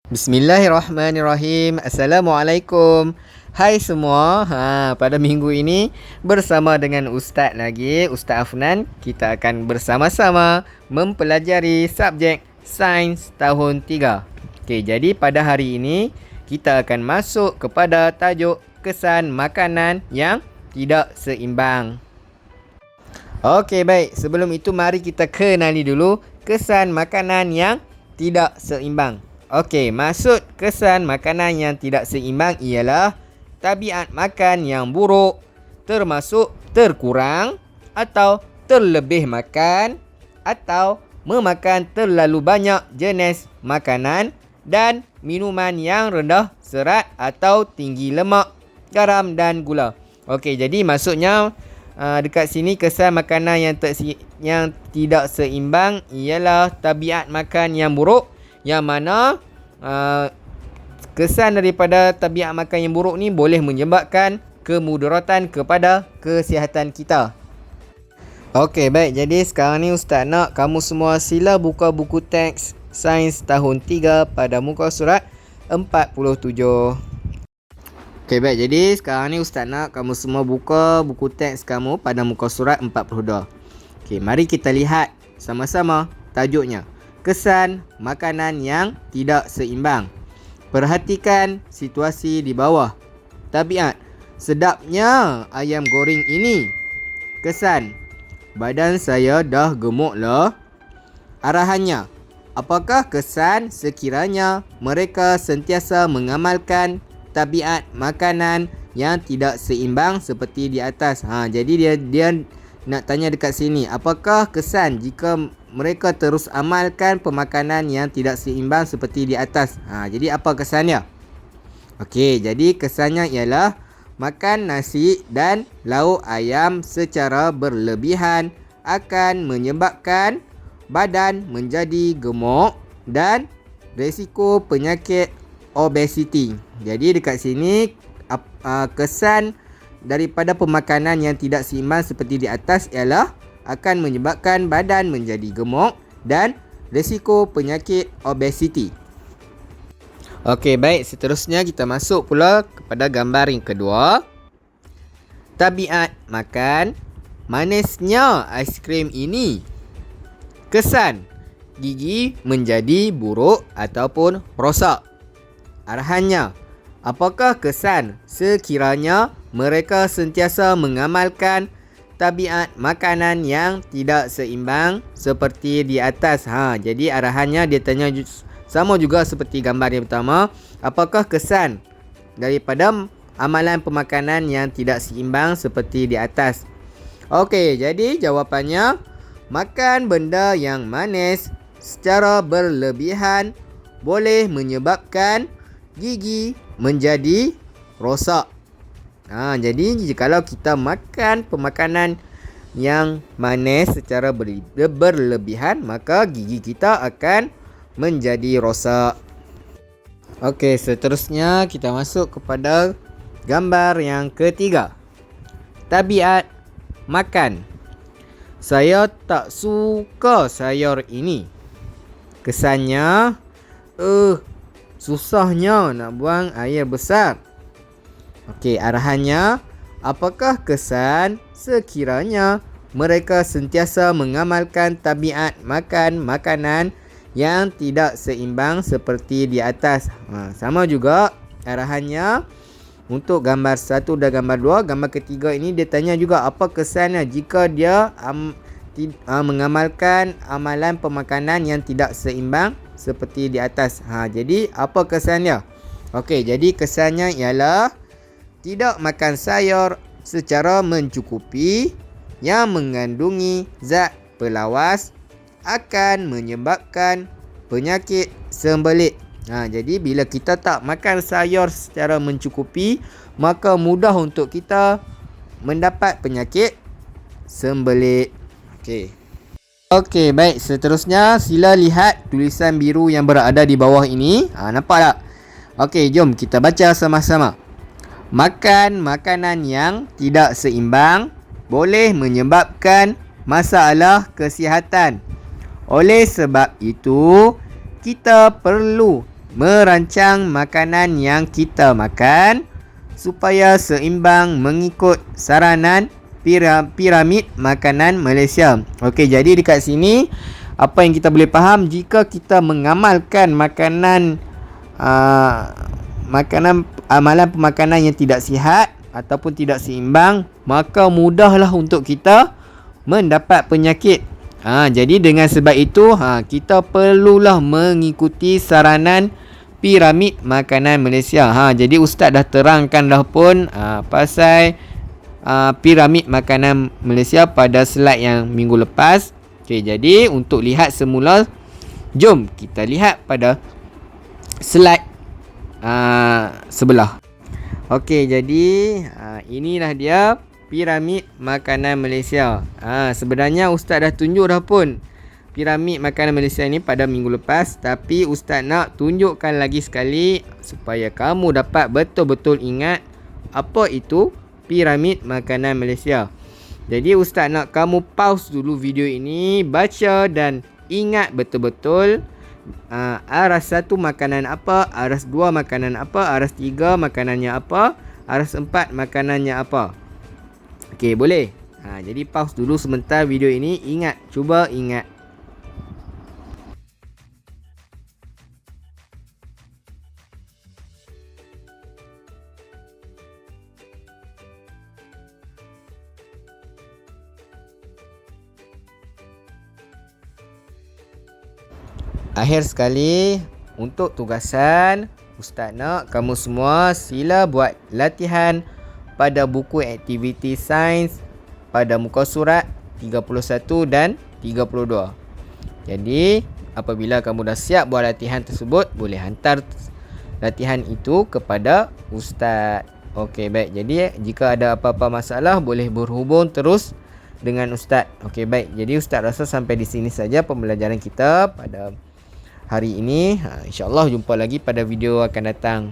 Bismillahirrahmanirrahim. Assalamualaikum. Hai semua. Pada minggu ini bersama dengan Ustaz lagi, Ustaz Afnan, kita akan bersama-sama mempelajari subjek Sains tahun 3. Okey, jadi pada hari ini kita akan masuk kepada tajuk kesan makanan yang tidak seimbang. Okey, baik. Sebelum itu mari kita kenali dulu kesan makanan yang tidak seimbang. Okey, maksud kesan makanan yang tidak seimbang ialah tabiat makan yang buruk, termasuk terkurang atau terlebih makan atau memakan terlalu banyak jenis makanan dan minuman yang rendah serat atau tinggi lemak, garam dan gula. Okey, jadi maksudnya dekat sini kesan makanan yang tidak seimbang ialah tabiat makan yang buruk, yang mana kesan daripada tabiat makan yang buruk ni boleh menyebabkan kemudaratan kepada kesihatan kita. Okey, baik. Jadi sekarang ni Ustaz nak kamu semua sila buka buku teks Sains tahun 3 pada muka surat 47. Okey, baik. Jadi sekarang ni Ustaz nak kamu semua buka buku teks kamu pada muka surat 42. Okey, mari kita lihat sama-sama tajuknya. Kesan makanan yang tidak seimbang. Perhatikan situasi di bawah. Tabiat: sedapnya ayam goreng ini. Kesan: badan saya dah gemuk lah. Arahannya: apakah kesan sekiranya mereka sentiasa mengamalkan tabiat makanan yang tidak seimbang seperti di atas? Jadi dia nak tanya dekat sini, apakah kesan jika mereka terus amalkan pemakanan yang tidak seimbang seperti di atas? Jadi apa kesannya? Okey, jadi kesannya ialah makan nasi dan lauk ayam secara berlebihan akan menyebabkan badan menjadi gemuk dan risiko penyakit obesiti. Jadi dekat sini kesan daripada pemakanan yang tidak seimbang seperti di atas ialah akan menyebabkan badan menjadi gemuk dan risiko penyakit obesiti. Okey, baik. Seterusnya kita masuk pula kepada gambar yang kedua. Tabiat makan manisnya aiskrim ini. Kesan: gigi menjadi buruk ataupun rosak. Arahannya: apakah kesan sekiranya mereka sentiasa mengamalkan tabiat makanan yang tidak seimbang seperti di atas? Jadi arahannya dia tanya sama juga seperti gambar yang pertama. Apakah kesan daripada amalan pemakanan yang tidak seimbang seperti di atas? Okey, jadi jawapannya, makan benda yang manis secara berlebihan boleh menyebabkan gigi menjadi rosak. Jadi jikalau kita makan pemakanan yang manis secara berlebihan, maka gigi kita akan menjadi rosak. Okey, seterusnya kita masuk kepada gambar yang ketiga. Tabiat makan. Saya tak suka sayur ini. Kesannya, susahnya nak buang air besar. Okey, arahannya, apakah kesan sekiranya mereka sentiasa mengamalkan tabiat makan makanan yang tidak seimbang seperti di atas? Sama juga arahannya untuk gambar 1 dan gambar 2. Gambar ketiga ini dia tanya juga apa kesannya jika dia mengamalkan amalan pemakanan yang tidak seimbang seperti di atas. Jadi apa kesannya? Okey, jadi kesannya ialah tidak makan sayur secara mencukupi yang mengandungi zat pelawas akan menyebabkan penyakit sembelit. Jadi bila kita tak makan sayur secara mencukupi, maka mudah untuk kita mendapat penyakit sembelit. Okey, baik. Seterusnya sila lihat tulisan biru yang berada di bawah ini. Nampak tak? Okey, jom kita baca sama-sama. Makan makanan yang tidak seimbang boleh menyebabkan masalah kesihatan. Oleh sebab itu, kita perlu merancang makanan yang kita makan supaya seimbang mengikut saranan piramid makanan Malaysia. Okey, jadi dekat sini apa yang kita boleh faham, jika kita mengamalkan amalan pemakanan yang tidak sihat ataupun tidak seimbang, maka mudahlah untuk kita mendapat penyakit. Jadi dengan sebab itu kita perlulah mengikuti saranan piramid makanan Malaysia. Jadi ustaz dah terangkan dah pun pasal piramid makanan Malaysia pada slide yang minggu lepas. Okey, jadi untuk lihat semula, jom kita lihat pada slide sebelah. Okey, jadi inilah dia piramid makanan Malaysia. Sebenarnya ustaz dah tunjuk dah pun piramid makanan Malaysia ni pada minggu lepas, tapi ustaz nak tunjukkan lagi sekali supaya kamu dapat betul-betul ingat apa itu piramid makanan Malaysia. Jadi ustaz nak kamu pause dulu video ini, baca dan ingat betul-betul aras 1 makanan apa, aras 2 makanan apa, aras 3 makanannya apa, aras 4 makanannya apa. Okey, boleh? Jadi pause dulu sebentar video ini, cuba ingat. Akhir sekali, untuk tugasan, ustaz nak kamu semua sila buat latihan pada buku aktiviti sains pada muka surat 31 dan 32. Jadi, apabila kamu dah siap buat latihan tersebut, boleh hantar latihan itu kepada ustaz. Okey, baik. Jadi, jika ada apa-apa masalah, boleh berhubung terus dengan ustaz. Okey, baik. Jadi, ustaz rasa sampai di sini saja pembelajaran kita pada hari ini. InsyaAllah jumpa lagi pada video akan datang.